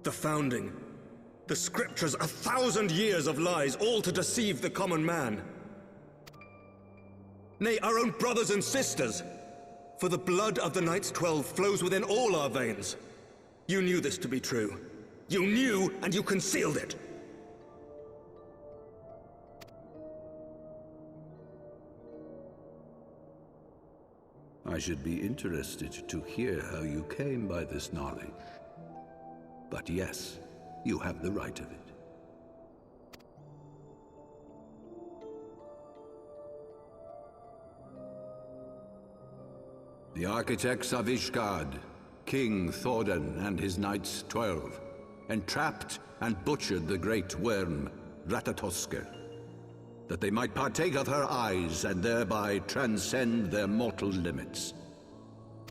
The founding. The scriptures, 1,000 years of lies, all to deceive the common man. Nay, our own brothers and sisters. For the blood of the Knights 12 flows within all our veins. You knew this to be true. You knew, and you concealed it. I should be interested to hear how you came by this knowledge. But yes, you have the right of it. The architects of Ishgard, King Thordan and his Knights 12, entrapped and butchered the great worm, Ratatoskr, that they might partake of her eyes and thereby transcend their mortal limits.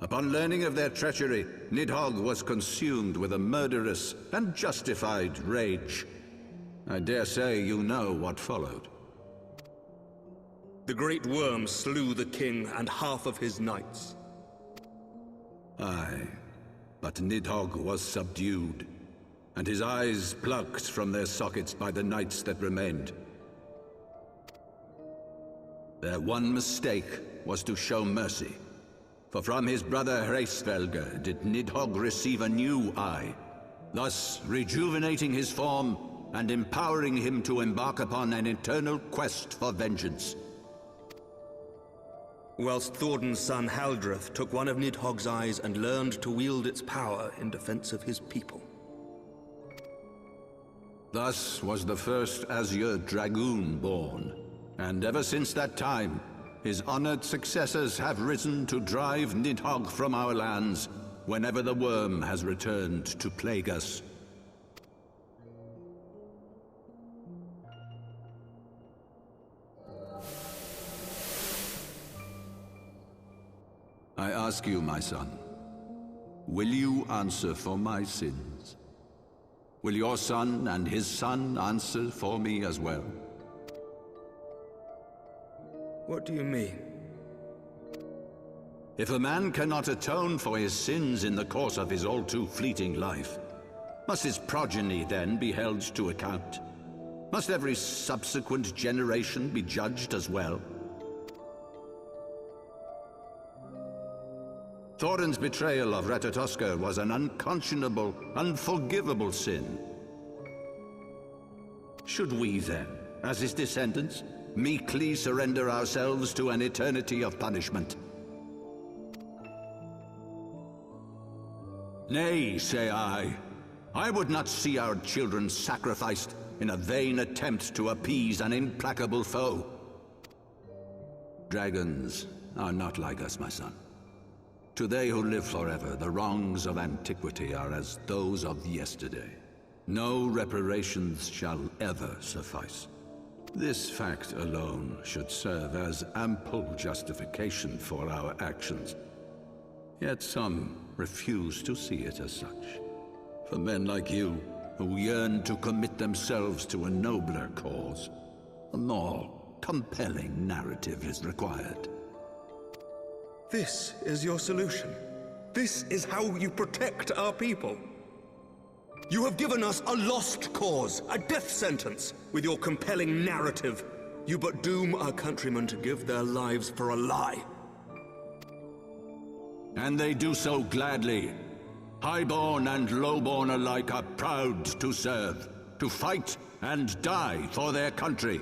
Upon learning of their treachery, Nidhogg was consumed with a murderous and justified rage. I dare say you know what followed. The great worm slew the king and half of his knights. Aye, but Nidhogg was subdued, and his eyes plucked from their sockets by the knights that remained. Their one mistake was to show mercy, for from his brother Hreysvelgr did Nidhogg receive a new eye, thus rejuvenating his form and empowering him to embark upon an eternal quest for vengeance. Whilst Thordan's son Haldreth took one of Nidhogg's eyes and learned to wield its power in defense of his people. Thus was the first Azure Dragoon born, and ever since that time, his honored successors have risen to drive Nidhogg from our lands whenever the worm has returned to plague us. I ask you, my son, will you answer for my sins? Will your son and his son answer for me as well? What do you mean? If a man cannot atone for his sins in the course of his all-too-fleeting life, must his progeny then be held to account? Must every subsequent generation be judged as well? Thordan's betrayal of Ratatoskr was an unconscionable, unforgivable sin. Should we then, as his descendants, meekly surrender ourselves to an eternity of punishment? Nay, say I. I would not see our children sacrificed in a vain attempt to appease an implacable foe. Dragons are not like us, my son. To they who live forever, the wrongs of antiquity are as those of yesterday. No reparations shall ever suffice. This fact alone should serve as ample justification for our actions. Yet some refuse to see it as such. For men like you, who yearn to commit themselves to a nobler cause, a more compelling narrative is required. This is your solution. This is how you protect our people. You have given us a lost cause, a death sentence. With your compelling narrative, you but doom our countrymen to give their lives for a lie. And they do so gladly. Highborn and lowborn alike are proud to serve, to fight and die for their country.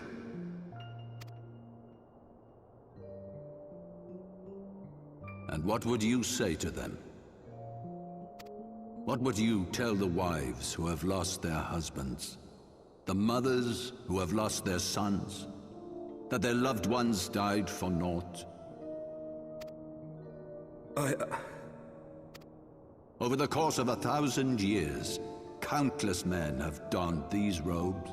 And what would you say to them? What would you tell the wives who have lost their husbands? The mothers who have lost their sons? That their loved ones died for naught? Over the course of 1,000 years, countless men have donned these robes,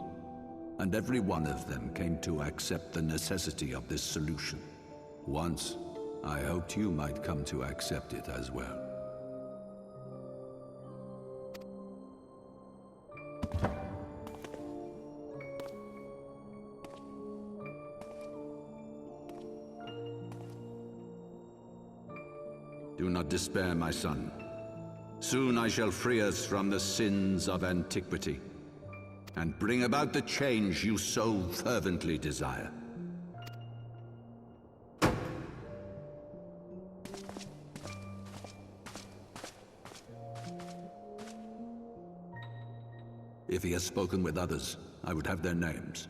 and every one of them came to accept the necessity of this solution. Once, I hoped you might come to accept it as well. Do not despair, my son. Soon I shall free us from the sins of antiquity, and bring about the change you so fervently desire. If he has spoken with others, I would have their names.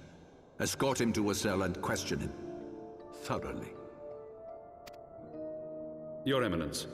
Escort him to a cell and question him thoroughly. Your Eminence.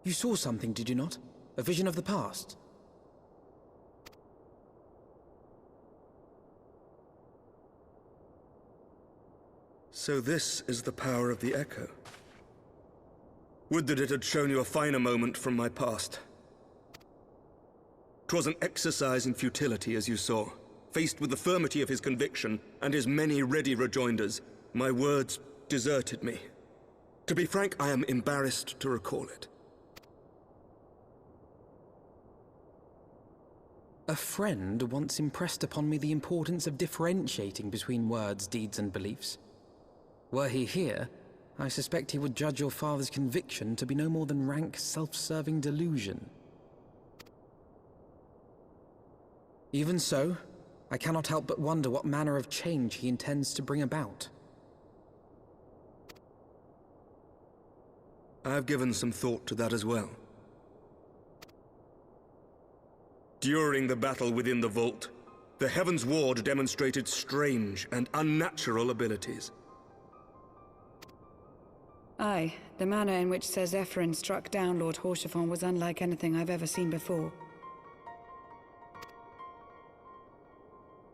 You saw something, did you not? A vision of the past? So this is the power of the Echo. Would that it had shown you a finer moment from my past. 'Twas an exercise in futility, as you saw. Faced with the firmity of his conviction and his many ready rejoinders, my words deserted me. To be frank, I am embarrassed to recall it. A friend once impressed upon me the importance of differentiating between words, deeds, and beliefs. Were he here, I suspect he would judge your father's conviction to be no more than rank, self-serving delusion. Even so, I cannot help but wonder what manner of change he intends to bring about. I have given some thought to that as well. During the battle within the vault, the Heaven's Ward demonstrated strange and unnatural abilities. Aye, the manner in which Sir Zephyrin struck down Lord Haurchefant was unlike anything I've ever seen before.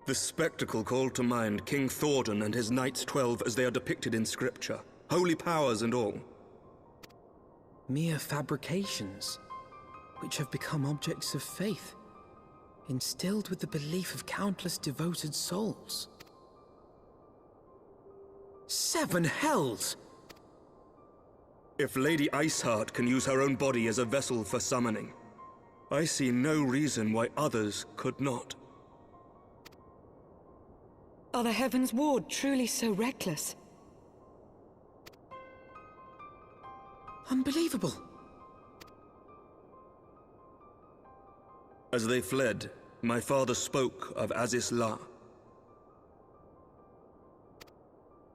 The spectacle called to mind King Thordan and his Knights 12 as they are depicted in scripture, holy powers and all. Mere fabrications, which have become objects of faith, instilled with the belief of countless devoted souls. 7 hells! If Lady Iceheart can use her own body as a vessel for summoning, I see no reason why others could not. Are the Heaven's Ward truly so reckless? Unbelievable! As they fled, my father spoke of Aziz La.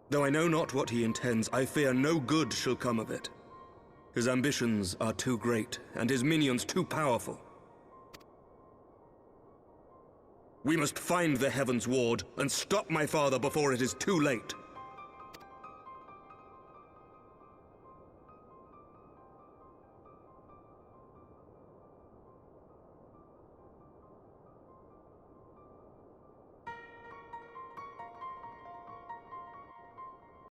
Though I know not what he intends, I fear no good shall come of it. His ambitions are too great, and his minions too powerful. We must find the Heaven's Ward and stop my father before it is too late.